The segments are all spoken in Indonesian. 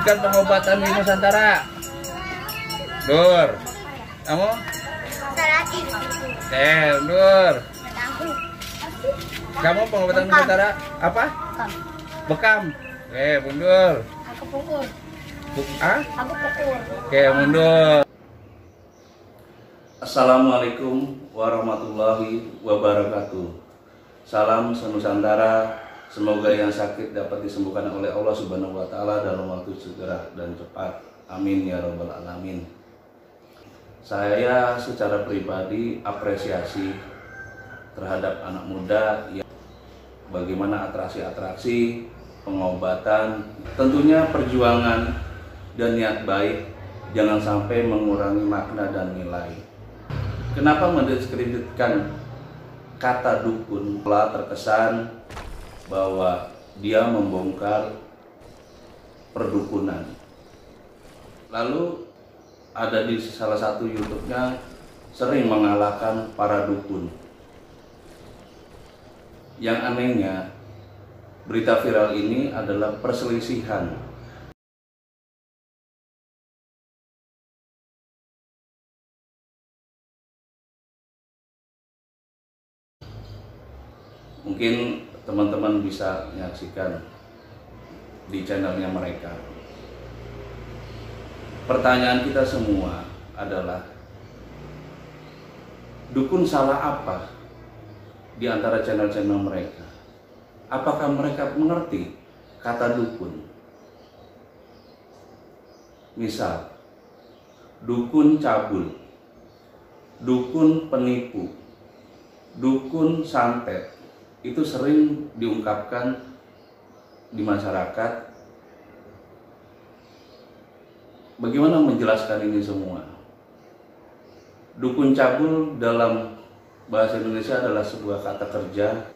ikut pengobatan di Nusantara? Dur, kamu? Dur. Kamu pengobatan Nusantara apa? Bekam. Mundur. Aku pukul. Aku pukul. Mundur. Assalamualaikum warahmatullahi wabarakatuh. Salam senusantara. Semoga yang sakit dapat disembuhkan oleh Allah Subhanahu wa taala dalam waktu segera dan cepat. Amin ya rabbal alamin. Saya secara pribadi apresiasi terhadap anak muda yang bagaimana atraksi-atraksi pengobatan. Tentunya perjuangan dan niat baik jangan sampai mengurangi makna dan nilai. Kenapa mendiskreditkan kata dukun? Telah terkesan bahwa dia membongkar perdukunan. Lalu ada di salah satu YouTube-nya sering mengalahkan para dukun. Yang anehnya, berita viral ini adalah perselisihan mungkin teman-teman bisa menyaksikan di channelnya mereka. Pertanyaan kita semua adalah, dukun salah apa di antara channel-channel mereka? Apakah mereka mengerti kata dukun? Misal, dukun cabul, dukun penipu, dukun santet, itu sering diungkapkan di masyarakat. Bagaimana menjelaskan ini semua? Dukun cabul dalam bahasa Indonesia adalah sebuah kata kerja.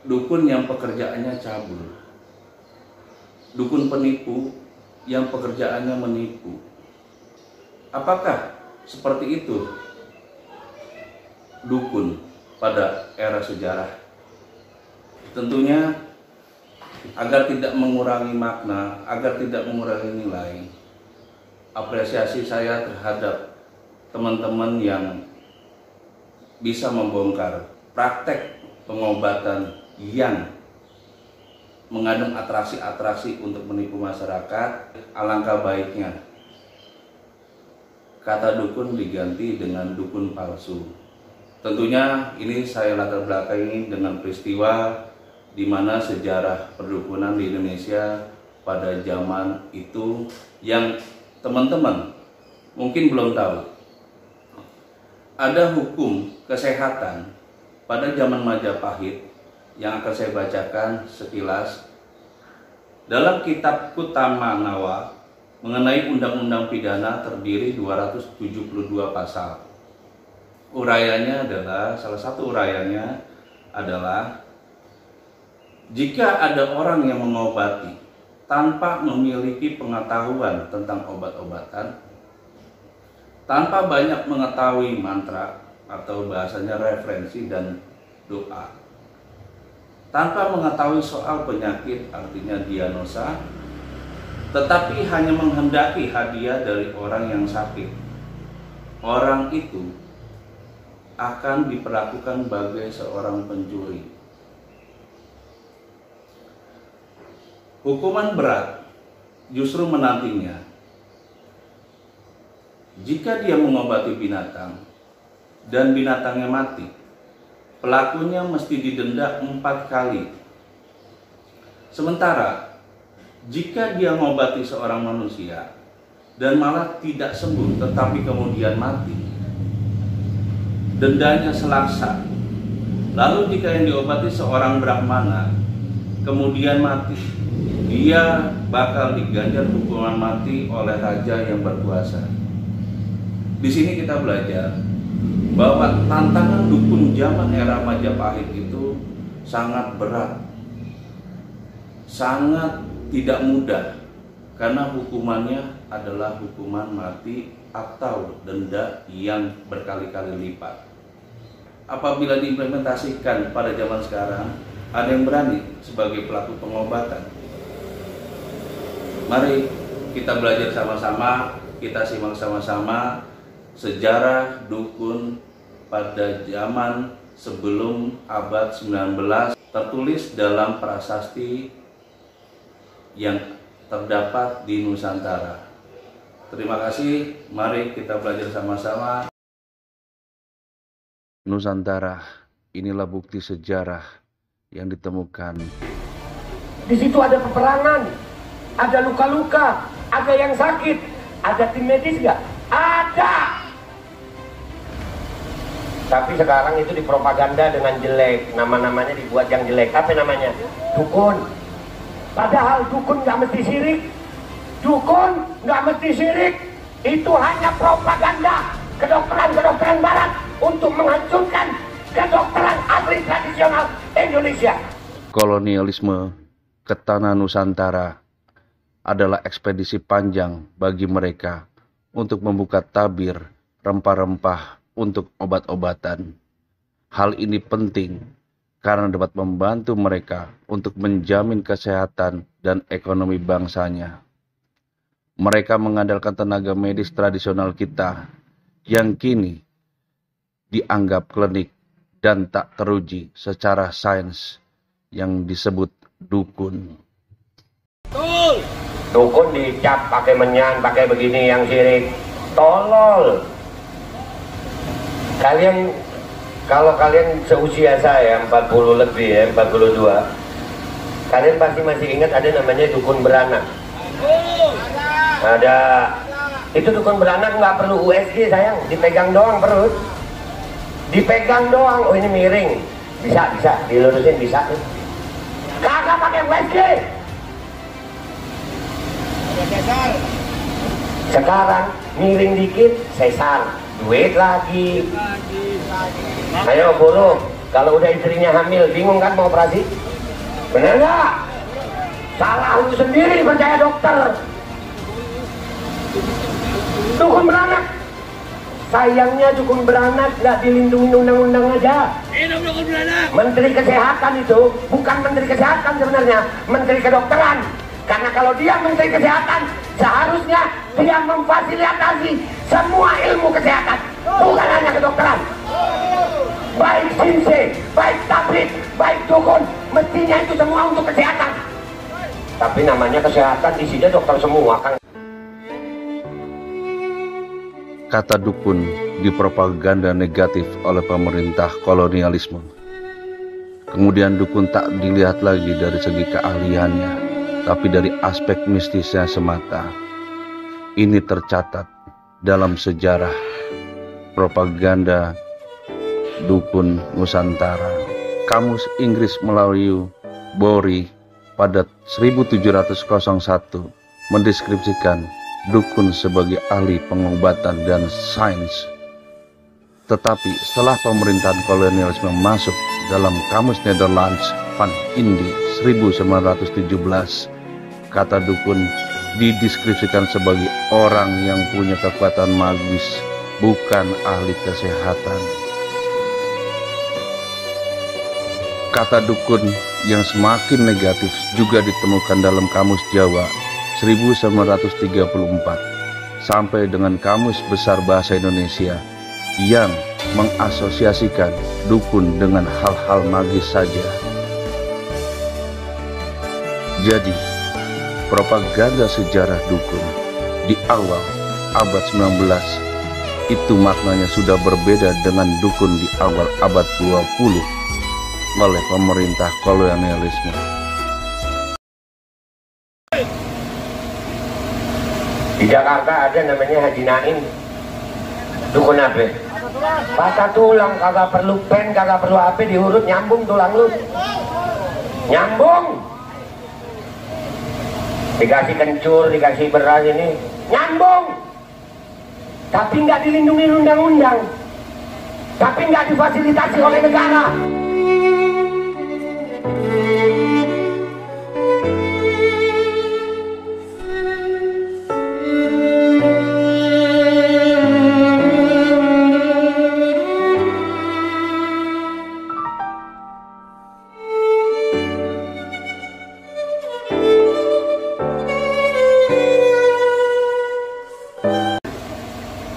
Dukun yang pekerjaannya cabul. Dukun penipu yang pekerjaannya menipu. Apakah seperti itu dukun pada era sejarah? Tentunya agar tidak mengurangi makna, agar tidak mengurangi nilai, apresiasi saya terhadap teman-teman yang bisa membongkar praktek pengobatan yang mengandung atraksi-atraksi untuk menipu masyarakat. Alangkah baiknya kata dukun diganti dengan dukun palsu. Tentunya ini saya latar belakangi dengan peristiwa di mana sejarah perdukunan di Indonesia pada zaman itu yang teman-teman mungkin belum tahu. Ada hukum kesehatan pada zaman Majapahit yang akan saya bacakan sekilas dalam kitab Kutama Nawa mengenai undang-undang pidana terdiri 272 pasal. Urayanya adalah, salah satu urayanya adalah, jika ada orang yang mengobati tanpa memiliki pengetahuan tentang obat-obatan, tanpa banyak mengetahui mantra atau bahasanya referensi dan doa, tanpa mengetahui soal penyakit artinya diagnosa, tetapi hanya menghendaki hadiah dari orang yang sakit, orang itu akan diperlakukan sebagai seorang pencuri. Hukuman berat justru menantinya jika dia mengobati binatang dan binatangnya mati. Pelakunya mesti didenda 4 kali. Sementara jika dia mengobati seorang manusia dan malah tidak sembuh tetapi kemudian mati, dendanya selaksa. Lalu jika yang diobati seorang brahmana kemudian mati, dia bakal diganjar hukuman mati oleh raja yang berkuasa. Di sini kita belajar bahwa tantangan dukun zaman era Majapahit itu sangat berat, sangat tidak mudah, karena hukumannya adalah hukuman mati atau denda yang berkali-kali lipat. Apabila diimplementasikan pada zaman sekarang, ada yang berani sebagai pelaku pengobatan Mari kita belajar sama-sama, kita simak sama-sama sejarah dukun pada zaman sebelum abad 19 tertulis dalam prasasti yang terdapat di Nusantara. Terima kasih, mari kita belajar sama-sama. Nusantara, inilah bukti sejarah yang ditemukan. Di situ ada peperangan, ada luka-luka, ada yang sakit, ada tim medis nggak? Ada. Tapi sekarang itu dipropaganda dengan jelek, nama-namanya dibuat yang jelek. Apa namanya? Dukun. Padahal dukun nggak mesti syirik. Dukun nggak mesti syirik. Itu hanya propaganda kedokteran barat untuk menghancurkan kedokteran asli tradisional Indonesia. Kolonialisme ke tanah Nusantara adalah ekspedisi panjang bagi mereka untuk membuka tabir rempah-rempah untuk obat-obatan. Hal ini penting karena dapat membantu mereka untuk menjamin kesehatan dan ekonomi bangsanya. Mereka mengandalkan tenaga medis tradisional kita yang kini dianggap klinik dan tak teruji secara sains yang disebut dukun. Dukun dicap pakai menyan, pakai begini yang syirik. Tolol. Kalau kalian seusia saya 40 lebih ya, 42, kalian pasti masih ingat ada namanya dukun beranak. Ada. Itu dukun beranak nggak perlu USG sayang, dipegang doang perut. Dipegang doang. Oh ini miring, bisa dilurusin bisa. Kagak pakai USG. Sekarang miring dikit sesar, duit lagi. Ayo burung, kalau udah istrinya hamil bingung kan mau operasi? Bener nggak? Salah lu sendiri percaya dokter. Dukun beranak. Sayangnya dukun beranak nggak dilindungi undang-undang aja. Menteri Kesehatan itu bukan Menteri Kesehatan sebenarnya, Menteri Kedokteran. Karena kalau dia Menteri Kesehatan, seharusnya dia memfasilitasi semua ilmu kesehatan, bukan hanya kedokteran. Baik sinse, baik tabib, baik dukun, mestinya itu semua untuk kesehatan. Tapi namanya kesehatan, isinya dokter semua kan. Kata dukun dipropaganda negatif oleh pemerintah kolonialisme. Kemudian dukun tak dilihat lagi dari segi keahliannya, tapi dari aspek mistisnya semata. Ini tercatat dalam sejarah propaganda dukun Nusantara. Kamus Inggris Melayu Bory pada 1701 mendeskripsikan dukun sebagai ahli pengobatan dan sains. Tetapi setelah pemerintahan kolonialisme masuk dalam Kamus Nederlands van Indie 1917, kata dukun dideskripsikan sebagai orang yang punya kekuatan magis, bukan ahli kesehatan. Kata dukun yang semakin negatif juga ditemukan dalam Kamus Jawa 1934 sampai dengan Kamus Besar Bahasa Indonesia yang mengasosiasikan dukun dengan hal-hal magis saja. Jadi, propaganda sejarah dukun di awal abad 19 itu maknanya sudah berbeda dengan dukun di awal abad 20 oleh pemerintah kolonialisme. Di Jakarta ada namanya Haji Naim. Dukun apa? Patah tulang, kagak perlu pen, kagak perlu apa, diurut nyambung tulang lu. Nyambung. Dikasih kencur, dikasih beras ini, nyambung. Tapi nggak dilindungi undang-undang. Tapi nggak difasilitasi oleh negara.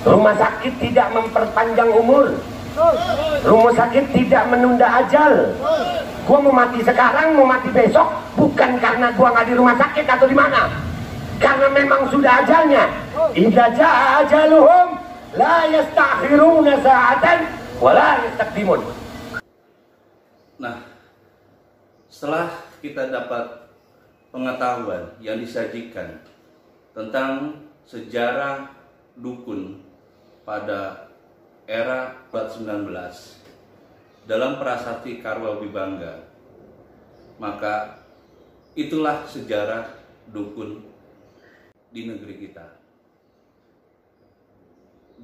Rumah sakit tidak memperpanjang umur. Rumah sakit tidak menunda ajal. Gua mau mati sekarang, mau mati besok, bukan karena gua nggak di rumah sakit atau di mana, karena memang sudah ajalnya. Idza jaa ajaluhum la yastakhiruna sa'atan wa la yastaqdimun. Nah, setelah kita dapat pengetahuan yang disajikan tentang sejarah dukun pada era abad 19 dalam prasasti Karwa Wibangga, maka itulah sejarah dukun di negeri kita.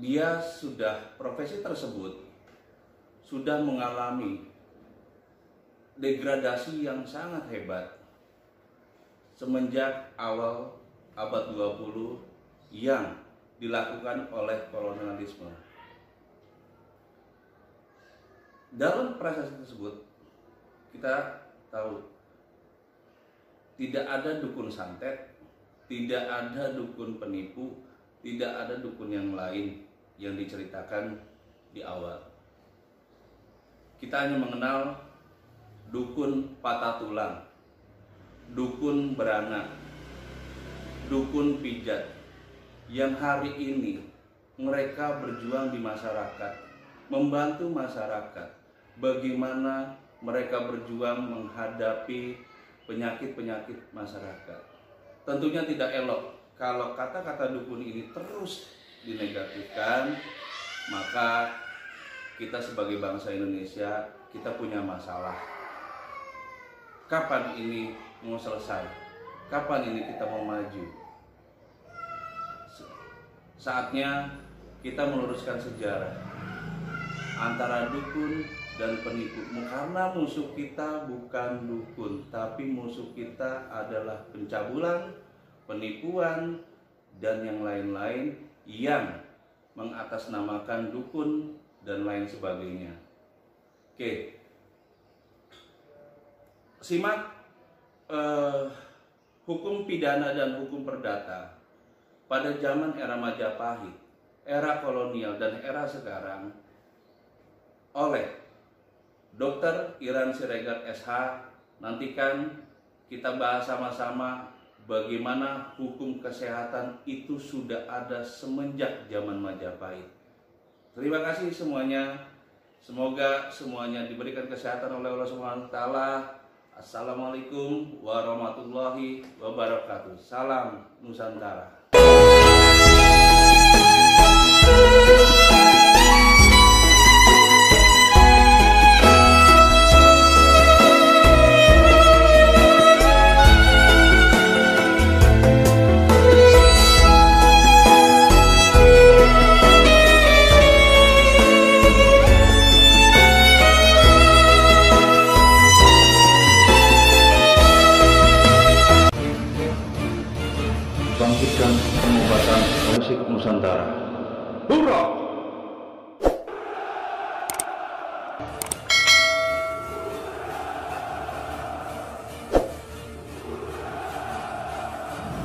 Dia sudah, profesi tersebut sudah mengalami degradasi yang sangat hebat semenjak awal abad 20 yang dilakukan oleh kolonialisme. Dalam prasasti tersebut kita tahu tidak ada dukun santet, tidak ada dukun penipu, tidak ada dukun yang lain yang diceritakan di awal. Kita hanya mengenal dukun patah tulang, dukun beranak, dukun pijat, yang hari ini mereka berjuang di masyarakat, membantu masyarakat. Bagaimana mereka berjuang menghadapi penyakit-penyakit masyarakat. Tentunya tidak elok kalau kata-kata dukun ini terus dinegatifkan, maka kita sebagai bangsa Indonesia, kita punya masalah. Kapan ini mau selesai? Kapan ini kita mau maju? Saatnya kita meluruskan sejarah antara dukun dan penipu, karena musuh kita bukan dukun, tapi musuh kita adalah pencabulan, penipuan, dan yang lain-lain yang mengatasnamakan dukun dan lain sebagainya. Oke, simak hukum pidana dan hukum perdata pada zaman era Majapahit, era kolonial, dan era sekarang oleh Dr. Iran Siregar SH. Nantikan kita bahas sama-sama bagaimana hukum kesehatan itu sudah ada semenjak zaman Majapahit. Terima kasih semuanya. Semoga semuanya diberikan kesehatan oleh Allah Subhanahu wa taala. Assalamualaikum warahmatullahi wabarakatuh. Salam Nusantara. Bangkitkan pengobatan musik Nusantara. Hurrah!